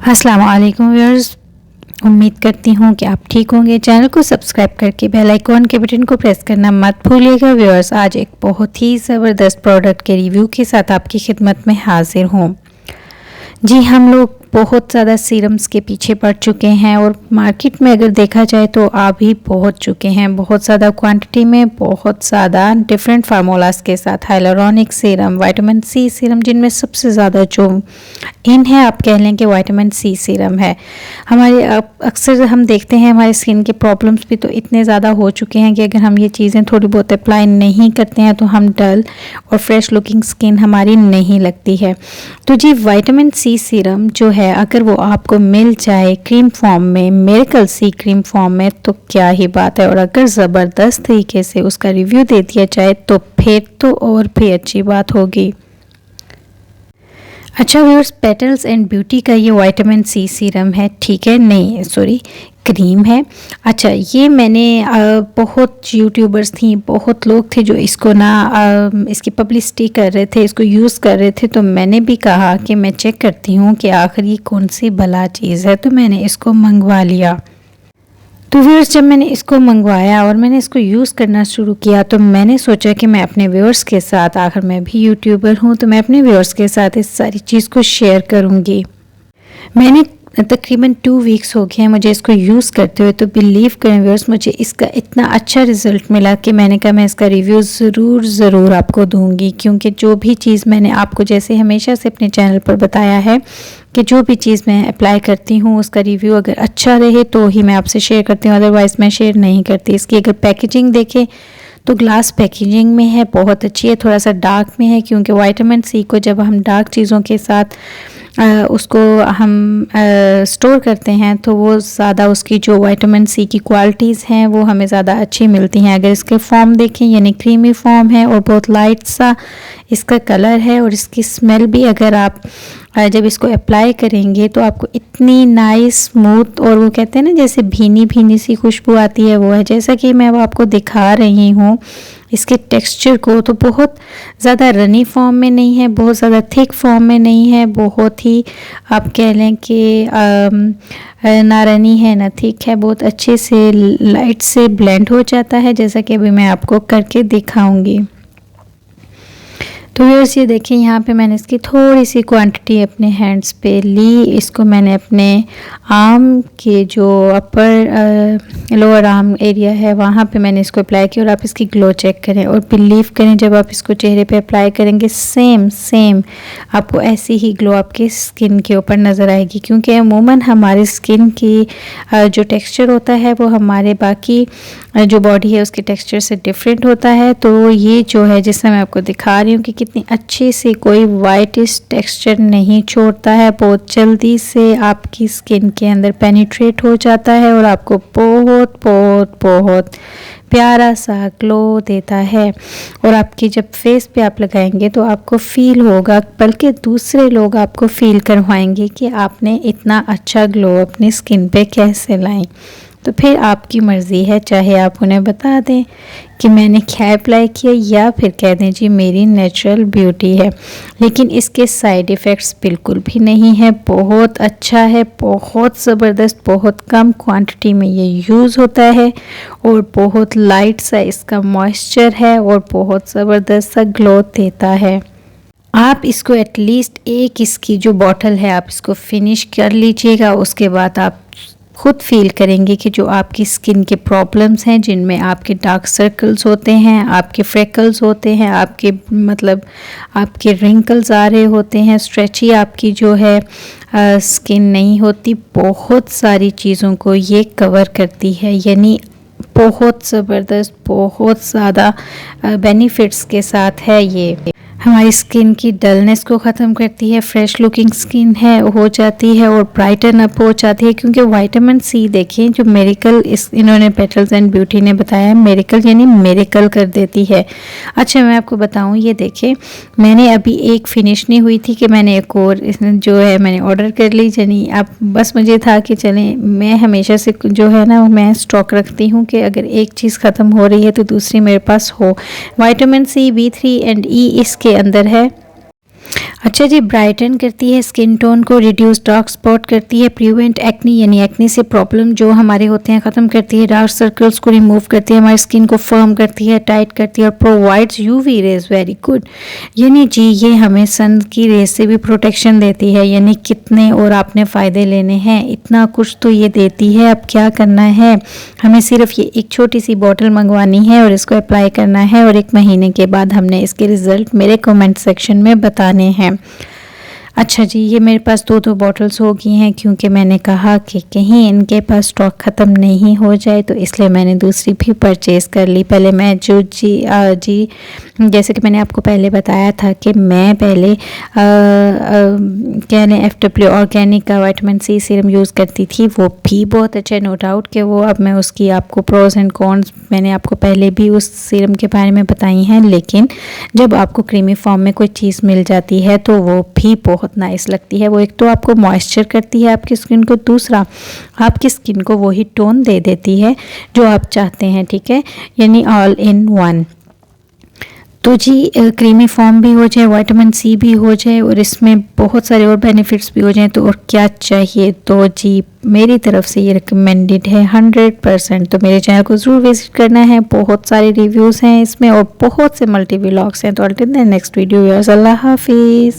अस्सलाम वालेकुम व्यूअर्स, उम्मीद करती हूँ कि आप ठीक होंगे। चैनल को सब्सक्राइब करके बेल आइकॉन के बटन को प्रेस करना मत भूलिएगा। व्यूअर्स, आज एक बहुत ही ज़बरदस्त प्रोडक्ट के रिव्यू के साथ आपकी खिदमत में हाजिर हूँ। जी, हम लोग बहुत ज़्यादा सीरम्स के पीछे पड़ चुके हैं और मार्केट में अगर देखा जाए तो आ भी पहुँच चुके हैं बहुत ज़्यादा क्वांटिटी में, बहुत ज़्यादा डिफरेंट फार्मूलाज के साथ। Hyaluronic serum, vitamin C serum, जिनमें सबसे ज़्यादा जो इन है आप कह लें कि विटामिन सी सीरम है। हमारे अक्सर हम देखते हैं हमारे स्किन के प्रॉब्लम्स भी तो इतने ज़्यादा हो चुके हैं कि अगर हम ये चीज़ें थोड़ी बहुत अप्लाई नहीं करते हैं तो हम डल और फ्रेश लुकिंग स्किन हमारी नहीं लगती है। तो जी, विटामिन सी सीरम जो है अगर वो आपको मिल जाए क्रीम फॉर्म में, मिरेकल सी क्रीम फॉर्म में, तो क्या ही बात है। और अगर ज़बरदस्त तरीके से उसका रिव्यू दे दिया जाए तो फिर तो और भी अच्छी बात होगी। अच्छा व्यूअर्स, पेटल्स एंड ब्यूटी का ये विटामिन सी सीरम है, ठीक है, नहीं सॉरी क्रीम है। अच्छा, ये मैंने बहुत यूट्यूबर्स थी, बहुत लोग थे जो इसको इसकी पब्लिसिटी कर रहे थे, इसको यूज़ कर रहे थे, तो मैंने भी कहा कि मैं चेक करती हूँ कि आखिर ये कौन सी भला चीज़ है, तो मैंने इसको मंगवा लिया। तो व्यूअर्स, जब मैंने इसको मंगवाया और मैंने इसको यूज़ करना शुरू किया तो मैंने सोचा कि मैं अपने व्यूअर्स के साथ, आखिर मैं भी यूट्यूबर हूँ, तो मैं अपने व्यूअर्स के साथ इस सारी चीज़ को शेयर करूँगी। मैंने तकरीबन 2 वीक्स हो गए हैं मुझे इसको यूज़ करते हुए, तो बिलीव करें व्यूअर्स, मुझे इसका इतना अच्छा रिज़ल्ट मिला कि मैंने कहा मैं इसका रिव्यू ज़रूर आपको दूंगी। क्योंकि जो भी चीज़ मैंने आपको जैसे हमेशा से अपने चैनल पर बताया है कि जो भी चीज़ मैं अप्लाई करती हूँ उसका रिव्यू अगर अच्छा रहे तो ही मैं आपसे शेयर करती हूँ, अदरवाइज़ मैं शेयर नहीं करती। इसकी अगर पैकेजिंग देखें तो ग्लास पैकेजिंग में है, बहुत अच्छी है। थोड़ा सा डार्क में है क्योंकि विटामिन सी को जब हम डार्क चीज़ों के साथ उसको हम स्टोर करते हैं तो वो ज़्यादा उसकी जो विटामिन सी की क्वालिटीज़ हैं वो हमें ज़्यादा अच्छी मिलती हैं। अगर इसके फॉर्म देखें, यानी क्रीमी फॉर्म है और बहुत लाइट सा इसका कलर है, और इसकी स्मेल भी अगर आप जब इसको अप्लाई करेंगे तो आपको इतनी नाइस स्मूथ, और वो कहते हैं ना जैसे भीनी भीनी सी खुशबू आती है, वो है। जैसा कि मैं अब आपको दिखा रही हूँ इसके टेक्सचर को, तो बहुत ज़्यादा रनी फॉर्म में नहीं है, बहुत ज़्यादा थिक फॉर्म में नहीं है, बहुत ही आप कह लें कि ना रनी है ना थिक है, बहुत अच्छे से लाइट से ब्लेंड हो जाता है, जैसा कि अभी मैं आपको करके दिखाऊंगी। तो व्यूअर्स, ये देखिए यहाँ पे मैंने इसकी थोड़ी सी क्वांटिटी अपने हैंड्स पे ली। इसको मैंने अपने आर्म के जो अपर लोअर आर्म एरिया है वहाँ पे मैंने इसको अप्लाई किया, और आप इसकी ग्लो चेक करें और बिलीव करें जब आप इसको चेहरे पे अप्लाई करेंगे सेम आपको ऐसी ही ग्लो आपके स्किन के ऊपर नज़र आएगी। क्योंकि अमूमन हमारी स्किन की जो टेक्स्चर होता है वो हमारे बाकी जो बॉडी है उसके टेक्सचर से डिफरेंट होता है। तो ये जो है जिससे मैं आपको दिखा रही हूँ कि कितनी अच्छी से कोई वाइटिश टेक्सचर नहीं छोड़ता है, बहुत जल्दी से आपकी स्किन के अंदर पेनिट्रेट हो जाता है और आपको बहुत बहुत बहुत प्यारा सा ग्लो देता है। और आपकी जब फेस पे आप लगाएंगे तो आपको फील होगा, बल्कि दूसरे लोग आपको फील करवाएंगे कि आपने इतना अच्छा ग्लो अपनी स्किन पे कैसे लाएं। तो फिर आपकी मर्ज़ी है, चाहे आप उन्हें बता दें कि मैंने क्या अप्लाई किया या फिर कह दें जी मेरी नेचुरल ब्यूटी है, लेकिन इसके साइड इफ़ेक्ट्स बिल्कुल भी नहीं है। बहुत अच्छा है, बहुत ज़बरदस्त, बहुत कम क्वांटिटी में ये यूज़ होता है, और बहुत लाइट सा इसका मॉइस्चर है और बहुत ज़बरदस्त सा ग्लो देता है। आप इसको एटलीस्ट एक इसकी जो बॉटल है आप इसको फिनिश कर लीजिएगा, उसके बाद आप खुद फील करेंगे कि जो आपकी स्किन के प्रॉब्लम्स हैं, जिनमें आपके डार्क सर्कल्स होते हैं, आपके फ्रेकल्स होते हैं, आपके आपके रिंकल्स आ रहे होते हैं, स्ट्रेची आपकी जो है स्किन नहीं होती, बहुत सारी चीज़ों को ये कवर करती है। यानी बहुत ज़बरदस्त, बहुत ज़्यादा बेनिफिट्स के साथ है ये। हमारी स्किन की डलनेस को ख़त्म करती है, फ्रेश लुकिंग स्किन है हो जाती है और ब्राइटन अप हो जाती है। क्योंकि विटामिन सी देखें जो मेरिकल इन्होंने पेटल्स एंड ब्यूटी ने बताया है, मेरिकल यानी मेरिकल कर देती है। अच्छा, मैं आपको बताऊं, ये देखें मैंने अभी एक फ़िनिश नहीं हुई थी कि मैंने एक और जो है मैंने ऑर्डर कर ली। यानी अब बस मुझे था कि चलें, मैं हमेशा से जो है ना मैं स्टॉक रखती हूँ कि अगर एक चीज़ ख़त्म हो रही है तो दूसरी मेरे पास हो। Vitamin C, B3 and E इसके अंदर है। अच्छा जी, ब्राइटन करती है स्किन टोन को, रिड्यूस डार्क स्पॉट करती है, प्रिवेंट एक्नी यानी एक्नी से प्रॉब्लम जो हमारे होते हैं ख़त्म करती है, डार्क सर्कल्स को रिमूव करती है, हमारी स्किन को फर्म करती है, टाइट करती है और provides UV rays. Very good. यानी जी ये हमें सन की रेज से भी प्रोटेक्शन देती है। यानी कितने और आपने फ़ायदे लेने हैं, इतना कुछ तो ये देती है। अब क्या करना है, हमें सिर्फ ये एक छोटी सी बॉटल मंगवानी है और इसको अप्लाई करना है और 1 महीने के बाद हमने इसके रिज़ल्ट मेरे कमेंट सेक्शन में बताने हैं। अच्छा जी, ये मेरे पास 2 बॉटल्स हो गई हैं क्योंकि मैंने कहा कि कहीं इनके पास स्टॉक ख़त्म नहीं हो जाए, तो इसलिए मैंने दूसरी भी परचेज़ कर ली। पहले मैं जो जी जैसे कि मैंने आपको पहले बताया था कि मैं पहले क्या FW ऑर्गेनिक का विटामिन सी सीरम यूज़ करती थी, वो भी बहुत अच्छा है, नो डाउट कि वो अब मैं उसकी आपको प्रोज एंड कॉन्स मैंने आपको पहले भी उस सीरम के बारे में बताई हैं। लेकिन जब आपको क्रीमी फॉर्म में कोई चीज़ मिल जाती है तो वो भी बहुत नाइस लगती है। वो एक तो आपको मॉइस्चर करती है आपकी स्किन को, दूसरा आपकी स्किन को वही टोन दे देती है जो आप चाहते हैं, ठीक है, यानी ऑल इन वन। तो जी क्रीमी फॉर्म भी हो जाए, विटामिन सी भी हो जाए और इसमें बहुत सारे और बेनिफिट्स भी हो जाएं, तो और क्या चाहिए। तो जी मेरी तरफ से ये रिकमेंडेड है 100%। तो मेरे चैनल को ज़रूर विजिट करना है, बहुत सारे रिव्यूज़ हैं इसमें और बहुत से मल्टी व्लॉग्स हैं। तो अल्टिल द नेक्स्ट वीडियो, अल्लाह हाफिज़।